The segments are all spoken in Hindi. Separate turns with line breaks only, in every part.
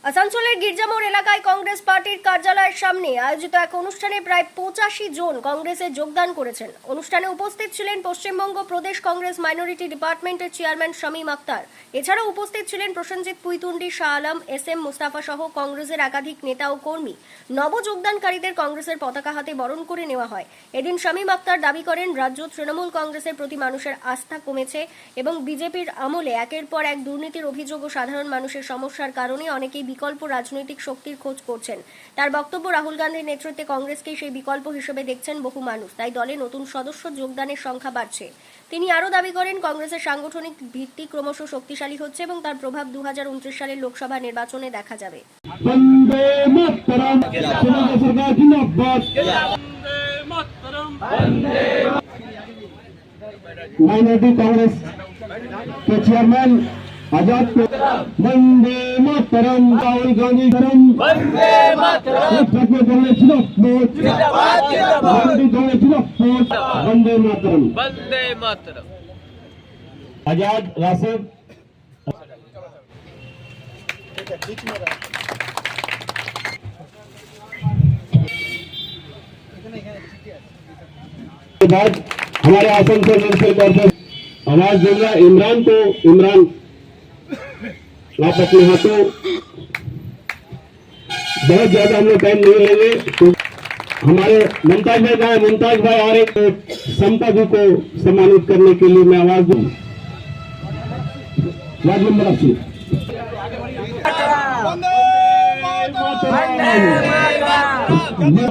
আসানসোলের গির্জামোড় এলাকায় কংগ্রেস পার্টির কার্যালয়ের সামনে আয়োজিত এক অনুষ্ঠানে প্রায় 85 জন কংগ্রেসে যোগদান করেছেন। অনুষ্ঠানে উপস্থিত ছিলেন পশ্চিমবঙ্গ প্রদেশ কংগ্রেস মাইনরিটি ডিপার্টমেন্টের চেয়ারম্যান শামীম আক্তার। এছাড়াও উপস্থিত ছিলেন প্রসেনজিৎ পুইতুন্ডি, শাহ আলম, এস.এম. মুস্তাফা সহ কংগ্রেসের একাধিক নেতা ও কর্মী। নব যোগদানকারীদের কংগ্রেসের পতাকা হাতে বরণ করে নেওয়া হয়। এদিন শামীম আক্তার দাবি করেন, রাজ্য তৃণমূল কংগ্রেসের প্রতি মানুষের আস্থা কমেছে এবং বিজেপির আমলে একের পর এক দুর্নীতির অভিযোগ ও সাধারণ মানুষের সমস্যার কারণে অনেকেই বিকল্প রাজনৈতিক শক্তির খোঁজ করছেন। তার বক্তব্য, রাহুল গান্ধীর নেতৃত্বে কংগ্রেসকেই সেই বিকল্প হিসেবে দেখছেন বহু মানুষ, তাই দলে নতুন সদস্য যোগদানের সংখ্যা বাড়ছে। তিনি আরও দাবি করেন, কংগ্রেসের সাংগঠনিক ভিত্তি ক্রমশ শক্তিশালী হচ্ছে এবং তার প্রভাব 2029 সালের লোকসভা নির্বাচনে দেখা যাবে।
माइनॉरिटी कांग्रेस के चेयरमैन आजाद को वंदे मातरम, राहुल गांधी धर्म वंदे मातरम, वंदे मातरम, वंदे मातरम। आजाद राशिद के बाद हमारे आसनसोल म्यूनिसिपल कॉर्पोरेशन आवाज देगा इमरान को। इमरान, आप अपने हाथों, बहुत ज्यादा हम लोग टाइम नहीं लेंगे तो हमारे मुमताज भाई का है, मुमताज भाई और एक संपदा को सम्मानित करने के लिए मैं आवाज दूं। वार्ड नंबर 80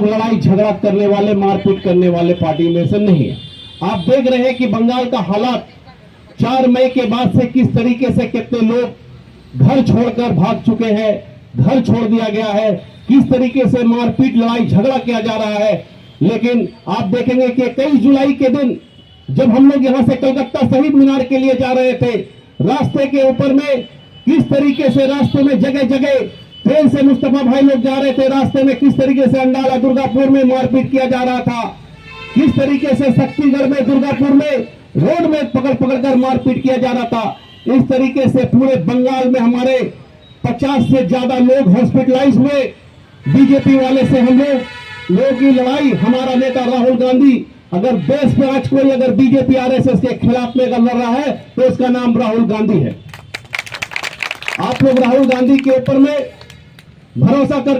लड़ाई झगड़ा करने वाले, मारपीट करने वाले पार्टी में से नहीं है। आप देख रहे हैं कि बंगाल का हालात 4 मई के बाद से किस तरीके से कितने लोग घर छोड़कर भाग चुके हैं, घर छोड़ दिया गया है, किस तरीके से मारपीट, लड़ाई झगड़ा किया जा रहा है। लेकिन आप देखेंगे कि 23 जुलाई के दिन जब हम लोग यहां से कलकत्ता शहीद मीनार के लिए जा रहे थे, रास्ते के ऊपर में किस तरीके से रास्ते में जगह जगह ट्रेन से मुस्तफा भाई लोग जा रहे थे, रास्ते में किस तरीके से अंडाला दुर्गापुर में मारपीट किया जा रहा था, किस तरीके से शक्तिगढ़ में, दुर्गापुर में रोड में पकड़ पकड़ कर मारपीट किया जा रहा था। इस तरीके से पूरे बंगाल में हमारे 50 से ज्यादा लोग हॉस्पिटलाइज हुए। बीजेपी वाले से हम लोगों की लड़ाई, हमारा नेता राहुल गांधी अगर देश में आज कोई अगर बीजेपी आरएसएस के खिलाफ में अगर लड़ रहा है तो इसका नाम राहुल गांधी है। आप लोग राहुल गांधी के ऊपर में भरोसा कर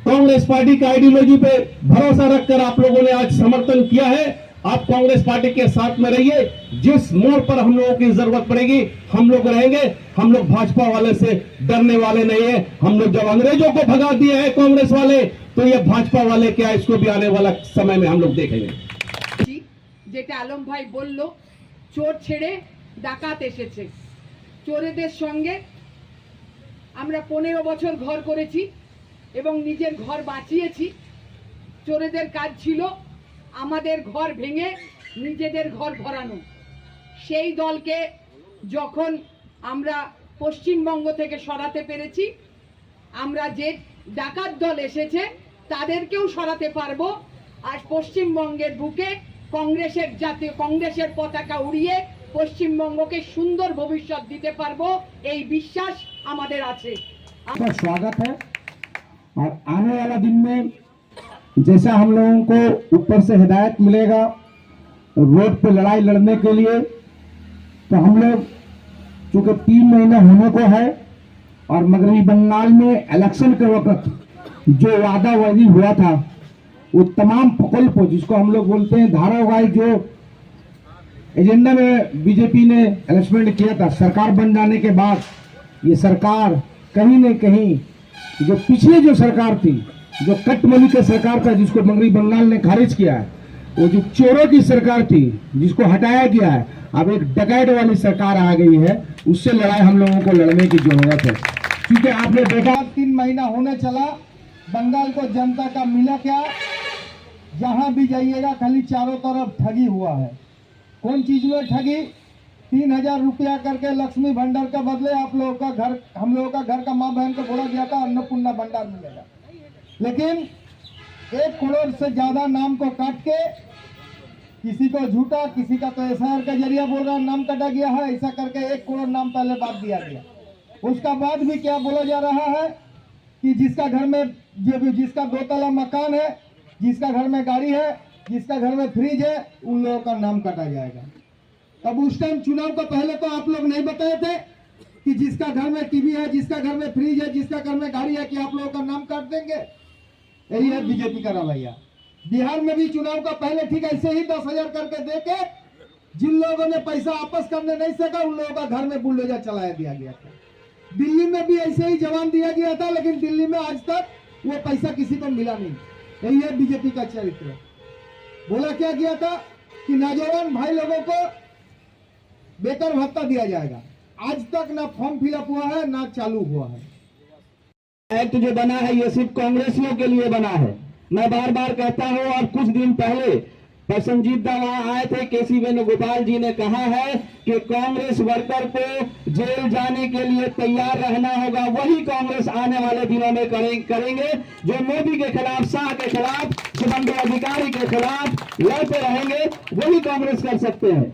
कांग्रेस पार्टी का आइडियोलॉजी पे भरोसा रखकर आप लोगों ने आज समर्थन किया है। आप कांग्रेस पार्टी के साथ में रहिए। जिस मोड़ पर हम लोगों की जरूरत पड़ेगी हम लोग रहेंगे। हम लोग भाजपा वाले से डरने वाले नहीं है। हम लोग जब अंग्रेजों को भगा दिए हैं कांग्रेस वाले, तो ये भाजपा वाले क्या, इसको भी आने वाला समय में हम लोग देखेंगे।
যেটা আলম ভাই বলল, চোর ছেড়ে ডাকাত এসেছে। চোরেদের সঙ্গে আমরা 15 বছর ঘর করেছি এবং নিজের ঘর বাঁচিয়েছি। চোরেদের কাজ ছিল আমাদের ঘর ভেঙে নিজেদের ঘর ভরানো। সেই দলকে যখন আমরা পশ্চিমবঙ্গ থেকে সরাতে পেরেছি, আমরা যে ডাকাত দল এসেছে তাদেরকেও সরাতে পারবো। আর পশ্চিমবঙ্গের বুকে কংগ্রেসের জাতীয় কংগ্রেসের পতাকা উড়িয়ে পশ্চিমবঙ্গকে সুন্দর ভবিষ্যৎ দিতে পারবো, এই বিশ্বাস আমাদের আছে।
आपका स्वागत है। और आने वाला दिन में जैसा हम लोगों को ऊपर से हिदायत मिलेगा रोड पे लड़ाई लड़ने के लिए, तो हम लोग चूंकि 3 महीना होने को है और मगरबी बंगाल में इलेक्शन के वक्त जो वादा वादी हुआ था वो तमाम प्रकल्प, जिसको हम लोग बोलते हैं धारावाहिक, जो एजेंडा में बीजेपी ने एनाउंसमेंट किया था सरकार बन जाने के बाद, ये सरकार कहीं न कहीं जो पिछले जो सरकार थी, जो कटमली का सरकार था जिसको मगरबी बंगाल ने खारिज किया है, वो जो चोरों की सरकार थी जिसको हटाया गया है, अब एक डकैत वाली सरकार आ गई है। उससे लड़ाई हम लोगों को लड़ने की जरूरत है। क्योंकि आपने देखा 3 महीना होने चला, बंगाल को जनता का मिला क्या? जहां भी जाइएगा खाली चारों तरफ ठगी हुआ है। कौन चीज में ठगी? 3000 रुपया करके लक्ष्मी भंडार का बदले आप लोगों का घर, हम लोगों का घर का माँ बहन को बोला गया था अन्नपूर्णा भंडार मिलेगा, लेकिन 1 करोड़ से ज्यादा नाम को काट के किसी को झूठा, किसी का तो एसआईआर का जरिया बोल रहा नाम काटा गया है, ऐसा करके 1 करोड़ नाम पहले बात दिया गया। उसका बाद भी क्या बोला जा रहा है
कि जिसका घर में जिसका 2 तला मकान है, जिसका घर में गाड़ी है, जिसका घर में फ्रिज है, उन लोगों का नाम काटा जाएगा। तब उस टाइम चुनाव का पहले तो आप लोग नहीं बताए थे कि जिसका घर में टीवी है, जिसका घर में फ्रिज है, जिसका घर में गाड़ी है, कि आप लोगों का नाम काट देंगे। यही है बीजेपी का रवैया। बिहार में भी चुनाव का पहले ठीक ऐसे ही 10,000 करके देके जिन लोगों ने पैसा वापस करने नहीं सका, उन लोगों का घर में बुलडोजर चलाया दिया गया था। दिल्ली में भी ऐसे ही जवाब दिया गया था, लेकिन दिल्ली में आज तक वो पैसा किसी को मिला नहीं। यही है बीजेपी का चरित्र। बोला क्या गया था कि नौजवान भाई लोगों को बेकार भत्ता दिया जाएगा। आज तक ना फॉर्म फिलअप हुआ है, ना चालू हुआ है।
एक्ट जो बना है ये सिर्फ कांग्रेसियों के लिए बना है। मैं बार बार कहता हूं, और कुछ दिन पहले प्रसन्नजीत दा वहां आए थे, केसी वेणुगोपाल जी ने कहा है कि कांग्रेस वर्कर को जेल जाने के लिए तैयार रहना होगा। वही कांग्रेस आने वाले दिनों में करेंगे जो मोदी के खिलाफ, शाह के खिलाफ, शुभेंदु अधिकारी के खिलाफ लड़ते रहेंगे, वही कांग्रेस कर सकते हैं।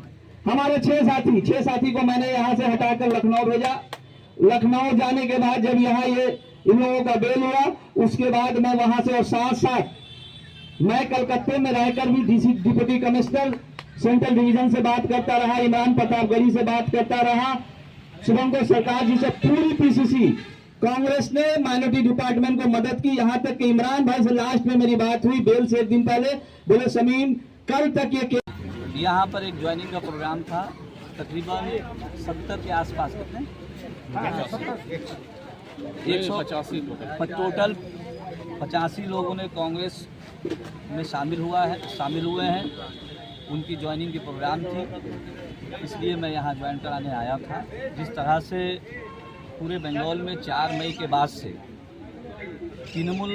हमारे 6 साथी को मैंने यहां से हटाकर लखनऊ भेजा। लखनऊ जाने के बाद जब यहाँ ये इन लोगों का बेल हुआ, उसके बाद मैं वहां से, और साथ मैं कलकत्ते में रहकर भी डिप्टी कमिश्नर सेंट्रल डिवीजन से बात करता रहा, इमरान प्रतापगढ़ी से बात करता रहा, शुभंकर सरकार जी से। पूरी पीसीसी कांग्रेस ने माइनॉरिटी डिपार्टमेंट को मदद की। यहां तक कि इमरान भाई से लास्ट में मेरी बात हुई बेल से एक दिन पहले, बोले समीम कल तक ये
यहाँ पर एक ज्वाइनिंग का प्रोग्राम था, तकरीबन 70 के आसपास, कितने 185 टोटल 85 लोगों ने कांग्रेस में शामिल हुए हैं। उनकी ज्वाइनिंग की प्रोग्राम थी, इसलिए मैं यहाँ ज्वाइन कराने आया था। जिस तरह से पूरे बंगाल में 4 मई के बाद से तृणमूल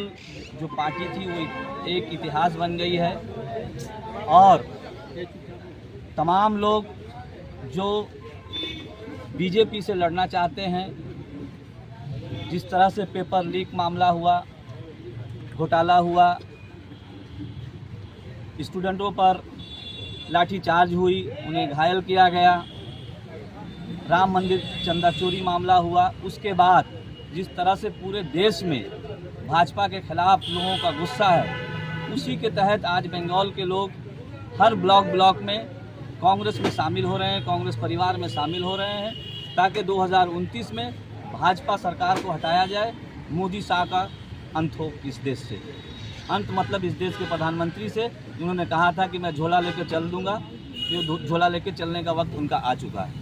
जो पार्टी थी वो एक इतिहास बन गई है, और तमाम लोग जो बीजेपी से लड़ना चाहते हैं, जिस तरह से पेपर लीक मामला हुआ, घोटाला हुआ, स्टूडेंटों पर लाठीचार्ज हुई, उन्हें घायल किया गया, राम मंदिर चंदा चोरी मामला हुआ, उसके बाद जिस तरह से पूरे देश में भाजपा के खिलाफ लोगों का गुस्सा है, उसी के तहत आज बंगाल के लोग हर ब्लॉक में कांग्रेस में शामिल हो रहे हैं, कांग्रेस परिवार में शामिल हो रहे हैं, ताकि 2029 में भाजपा सरकार को हटाया जाए, मोदी शाह का अंत हो इस देश से। अंत मतलब इस देश के प्रधानमंत्री से, जिन्होंने कहा था कि मैं झोला लेकर चल दूंगा। ये झोला लेकर चलने का वक्त उनका आ चुका है।